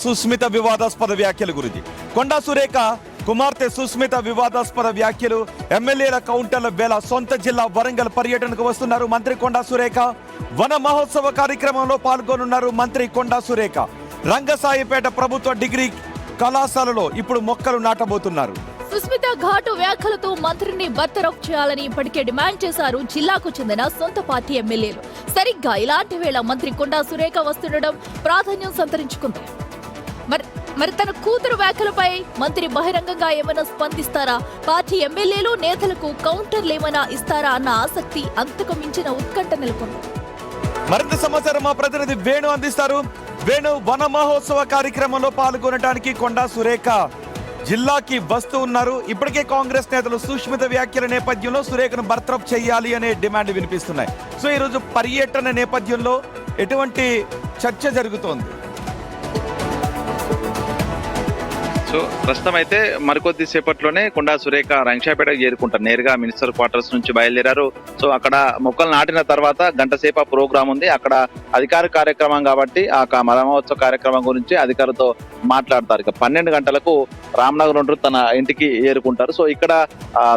సుస్మిత వివాదాస్పద వ్యాఖ్యల గురించి కొండా సురేఖ కుమార్తె సుస్మిత వివాదాస్పద వ్యాఖ్యలు ఎమ్మెల్యేల కౌంటర్ల వేళ సొంత జిల్లా వరంగల్ పర్యటనకు వస్తున్నారు మంత్రి కొండా సురేఖ. వన మహోత్సవ కార్యక్రమంలో పాల్గొనున్నారు మంత్రి కొండా సురేఖ. రంగసాయిపేట ప్రభుత్వ డిగ్రీ కళాశాలలో ఇప్పుడు మొక్కలు నాటబోతున్నారు. సుస్మిత ఘాటు వ్యాఖ్యలతో మంత్రిని బర్తరఫ్ చేయాలని ఇప్పటికే డిమాండ్ చేశారు జిల్లాకు చెందిన సొంత పార్టీ ఎమ్మెల్యేలు. సరిగ్గా ఇలాంటి వేళ మంత్రి కొండా సురేఖ వస్తుండడం ప్రాధాన్యం సంతరించుకుంది. మరి తన కూతురు వ్యాఖ్యలపై మంత్రి బహిరంగంగా ఏమైనా స్పందిస్తారా, పార్టీ ఎమ్మెల్యేలు నేతలకు కౌంటర్లు ఏమైనా ఇస్తారా అన్న ఆసక్తి అంతకు మించిన ఉత్కంఠ నెలకొంది. మరింత సమాచారం మా ప్రతినిధి వేణు అందిస్తారు. వేణు, వన మహోత్సవ కార్యక్రమంలో పాల్గొనడానికి కొండా సురేఖ జిల్లాకి వస్తూ ఉన్నారు. ఇప్పటికే కాంగ్రెస్ నేతలు సుస్మిత వ్యాఖ్యల నేపథ్యంలో సురేఖను బర్తరఫ్ చేయాలి అనే డిమాండ్ వినిపిస్తున్నాయి. సో ఈరోజు పర్యటన నేపథ్యంలో ఎటువంటి చర్చ జరుగుతోంది? సో ప్రస్తుతం అయితే మరికొద్ది సేపట్లోనే కొండా సురేఖ రంగశాపేటకు చేరుకుంటారు. నేరుగా మినిస్టర్ క్వార్టర్స్ నుంచి బయలుదేరారు. సో అక్కడ మొక్కలు నాటిన తర్వాత గంట సేపు ప్రోగ్రామ్ ఉంది. అక్కడ అధికార కార్యక్రమం కాబట్టి ఆ మహోత్సవ కార్యక్రమం గురించి అధికారులతో మాట్లాడతారు. ఇక 12 గంటలకు రామ్నగర్ నుండి తన ఇంటికి చేరుకుంటారు. సో ఇక్కడ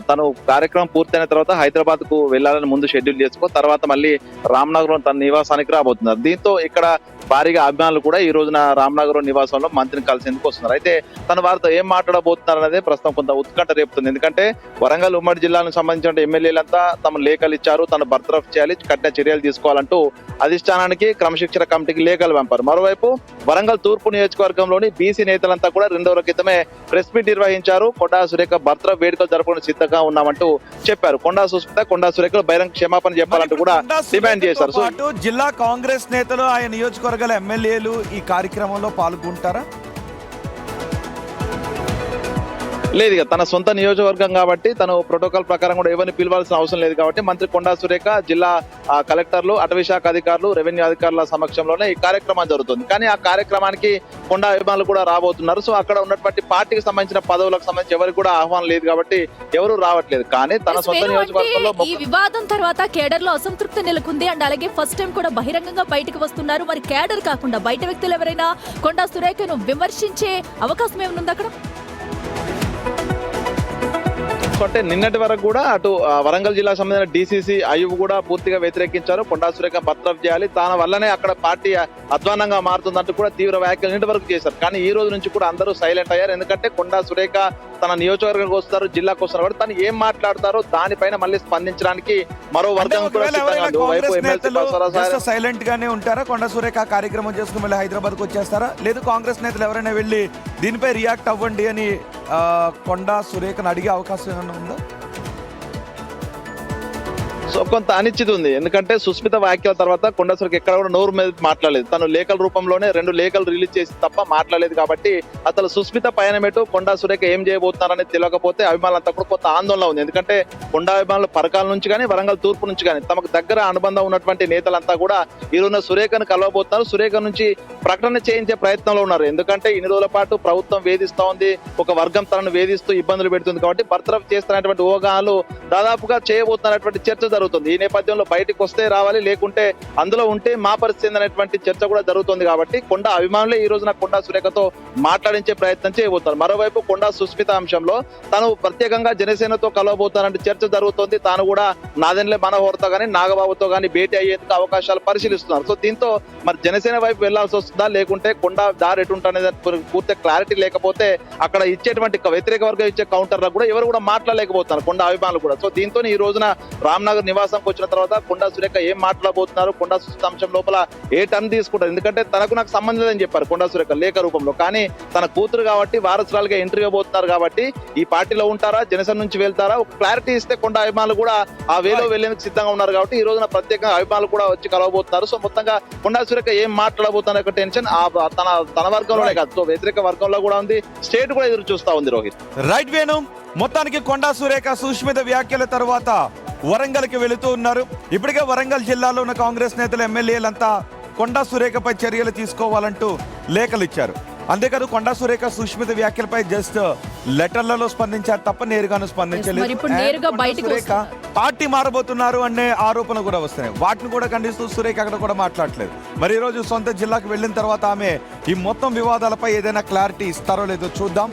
తను కార్యక్రమం పూర్తయిన తర్వాత హైదరాబాద్ కు వెళ్లాలని ముందు షెడ్యూల్ చేసుకో, తర్వాత మళ్ళీ రామ్నగర్ తన నివాసానికి రాబోతున్నారు. దీంతో ఇక్కడ భారీగా అభిమానులు కూడా ఈ రోజున రామ్నగర్ నివాసంలో మంత్రిని కలిసేందుకు వస్తున్నారు. అయితే తన వారితో ఏం మాట్లాడబోతున్నారు అనేది ప్రస్తుతం కొంత ఉత్కంఠ రేపుతుంది. ఎందుకంటే వరంగల్ ఉమ్మడి జిల్లాకు సంబంధించిన ఎమ్మెల్యేలంతా తమ లేఖలు ఇచ్చారు, తను బర్తరఫ్ చేయాలి, కఠిన చర్యలు తీసుకోవాలంటూ అధిష్టానానికి క్రమశిక్షణ కమిటీకి లేఖలు పంపారు. మరోవైపు వరంగల్ తూర్పు నియోజకవర్గంలోని బీసీ నేతలంతా కూడా 2 రోజుల క్రితమే ప్రెస్ మీట్ నిర్వహించారు. కొండా సురేఖ బర్తరఫ్ వేడుకలు జరపడం సిద్ధంగా ఉన్నామంటూ చెప్పారు. కొండా సురేఖ బహిరంగ క్షమాపణ చెప్పాలంటూ కూడా డిమాండ్ చేశారు. సో జిల్లా కాంగ్రెస్ నేతలు, ఆయన నియోజకవర్గాల ఎమ్మెల్యేలు ఈ కార్యక్రమంలో పాల్గొంటారా? లేదు, తన సొంత నియోజకవర్గం కాబట్టి తను ప్రోటోకాల్ ప్రకారం కూడా ఎవరిని పిలవాల్సిన అవసరం లేదు కాబట్టి మంత్రి కొండా సురేఖ జిల్లా కలెక్టర్లు, అటవీ శాఖ అధికారులు, రెవెన్యూ అధికారుల సమక్షంలోనే ఈ కార్యక్రమం జరుగుతుంది. కానీ ఆ కార్యక్రమానికి కొండా అభిమానులు కూడా రాబోతున్నారు. సో అక్కడ ఉన్నటువంటి పార్టీకి సంబంధించిన పదవులకు సంబంధించి ఎవరికి కూడా ఆహ్వానం లేదు కాబట్టి ఎవరు రావట్లేదు. కానీ తన సొంత నియోజకవర్గంలో ఈ వివాదం తర్వాత కేడర్ లో అసంతృప్తి నెలకొంది అండ్ అలాగే ఫస్ట్ టైం కూడా బహిరంగంగా బయటకు వస్తున్నారు. మరి కేడర్ కాకుండా బయట వ్యక్తులు ఎవరైనా కొండా సురేఖను విమర్శించే అవకాశం ఏమైనా అక్కడ? అంటే నిన్నటి వరకు కూడా అటు వరంగల్ జిల్లాకు సంబంధించిన డీసీసీ అయ్యూబ్ కూడా పూర్తిగా వ్యతిరేకించారు. కొండా సురేఖ బర్తరఫ్ చేయాలి, తన వల్లనే అక్కడ పార్టీ అధ్వానంగా మారుతుందంటూ కూడా తీవ్ర వ్యాఖ్యలు నిన్నటి వరకు చేశారు. కానీ ఈ రోజు నుంచి కూడా అందరూ సైలెంట్ అయ్యారు. ఎందుకంటే కొండా సురేఖ తన నియోజకవర్గానికి వస్తారు, జిల్లాకు వస్తారు కాబట్టి తను ఏం మాట్లాడతారో దానిపైన మళ్ళీ స్పందించడానికి మరో వర్గం కూడా సైలెంట్ గానే ఉంటారా? కొండా సురేఖ కార్యక్రమం చేసుకుని మళ్ళీ హైదరాబాద్ కు వచ్చేస్తారా? లేదు కాంగ్రెస్ నేతలు ఎవరైనా వెళ్ళి దీనిపై రియాక్ట్ అవ్వండి అని కొండా సురేఖను అడిగే అవకాశం ఏమైనా ఉందా? సో కొంత అనిశ్చితి ఉంది. ఎందుకంటే సుస్మిత వ్యాఖ్యల తర్వాత కొండా సురేఖ ఎక్కడ కూడా నోరు మీద మాట్లాడలేదు. తను లేఖల రూపంలోనే 2 లేఖలు రిలీజ్ చేసి తప్ప మాట్లాడలేదు. కాబట్టి అసలు సుస్మిత పయనమేటు, కొండా సురేఖ ఏం చేయబోతున్నారనేది తెలియకపోతే అభిమానులంతా కూడా కొంత ఆందోళన ఉంది. ఎందుకంటే కొండా అభిమానులు పరకాల నుంచి కానీ వరంగల్ తూర్పు నుంచి కానీ తమకు దగ్గర అనుబంధం ఉన్నటువంటి నేతలంతా కూడా ఈ రోజున సురేఖను కలవబోతున్నారు. సురేఖ నుంచి ప్రకటన చేయించే ప్రయత్నంలో ఉన్నారు. ఎందుకంటే ఇన్ని రోజుల పాటు ప్రభుత్వం వేధిస్తా ఉంది, ఒక వర్గం తనను వేధిస్తూ ఇబ్బందులు పెడుతుంది కాబట్టి బర్తరఫ్ చేస్తున్నటువంటి ఊహాగానాలు దాదాపుగా చేయబోతున్నటువంటి చర్చ జరుగుతుంది. ఈ నేపథ్యంలో బయటకు వస్తే రావాలి, లేకుంటే అందులో ఉంటే మా పరిస్థితి అనేటువంటి చర్చ కూడా జరుగుతుంది. కాబట్టి కొండా అభిమానులే ఈ రోజున కొండా సురేఖతో మాట్లాడించే ప్రయత్నం చేయబోతున్నారు. మరోవైపు కొండా సుస్మిత అంశంలో తను ప్రత్యేకంగా జనసేనతో కలవబోతానంటే చర్చ జరుగుతోంది. తాను కూడా నాదెండ్లే మనోహర్తో గానీ నాగబాబుతో గానీ భేటీ అయ్యేందుకు అవకాశాలు పరిశీలిస్తున్నారు. సో దీంతో మరి జనసేన వైపు వెళ్లాల్సి వస్తుందా, లేకుంటే కొండా దారి ఎటుంటనేది పూర్తి క్లారిటీ లేకపోతే అక్కడ ఇచ్చేటువంటి వ్యతిరేక వర్గం ఇచ్చే కౌంటర్లకు కూడా ఎవరు కూడా మాట్లాడలేకపోతున్నారు కొండా అభిమానులు కూడా. సో దీంతో ఈ రోజున రామ్నగర్ నివాసంకి వచ్చిన తర్వాత కొండా సురేఖ ఏం మాట్లాడబోతున్నారు, కొండా సుస్మిత అంశం లోపల ఏ టర్న్ తీసుకుంటారు? ఎందుకంటే తనకు నాకు సంబంధం లేదని చెప్పారు కొండా సురేఖ లేఖ రూపంలో. కానీ తన కూతురు కాబట్టి వారసురాలుగా ఎంట్రీ ఇవ్వబోతున్నారు కాబట్టి ఈ పార్టీలో ఉంటారా, జనసేన నుంచి వెళ్తారా, ఒక క్లారిటీ ఇస్తే కొండా అభిమానులు కూడా ఆ వేలో వెళ్లేందుకు సిద్ధంగా ఉన్నారు. కాబట్టి ఈ రోజున ప్రత్యేకంగా అభిమానులు కూడా వచ్చి కలవబోతున్నారు. సో మొత్తంగా కొండా సురేఖ ఏం మాట్లాడబోతున్న టెన్షన్ తన వర్గంలోనే కాదు, సో వ్యతిరేక వర్గంలో కూడా ఉంది. స్టేట్ కూడా ఎదురు చూస్తా ఉంది. రోహిత్, రైట్ వేణు, మొత్తానికి కొండా సురేఖ సుస్మిత వ్యాఖ్యల తర్వాత వరంగల్కి వెళుతూ ఉన్నారు. ఇప్పటికే వరంగల్ జిల్లాలో ఉన్న కాంగ్రెస్ నేతలు, ఎమ్మెల్యేలంతా కొండా సురేఖపై చర్యలు తీసుకోవాలంటూ లేఖలు ఇచ్చారు. అంతేకాదు కొండా సురేఖ సుష్మిత వ్యాఖ్యలపై జస్ట్ లెటర్లలో స్పందించారు తప్ప నేరుగాను మరి స్పందించలేదు. ఇప్పుడు నేరుగా కొండా బయటకు సురేఖ పార్టీ మారబోతున్నారు అనే ఆరోపణలు కూడా వస్తున్నాయి. వాటిని కూడా ఖండిస్తూ సురేఖ అక్కడ కూడా మాట్లాడలేదు. మరి ఈ రోజు సొంత జిల్లాకు వెళ్ళిన తర్వాత ఆమె ఈ మొత్తం వివాదాలపై ఏదైనా క్లారిటీ ఇస్తారో లేదో చూద్దాం.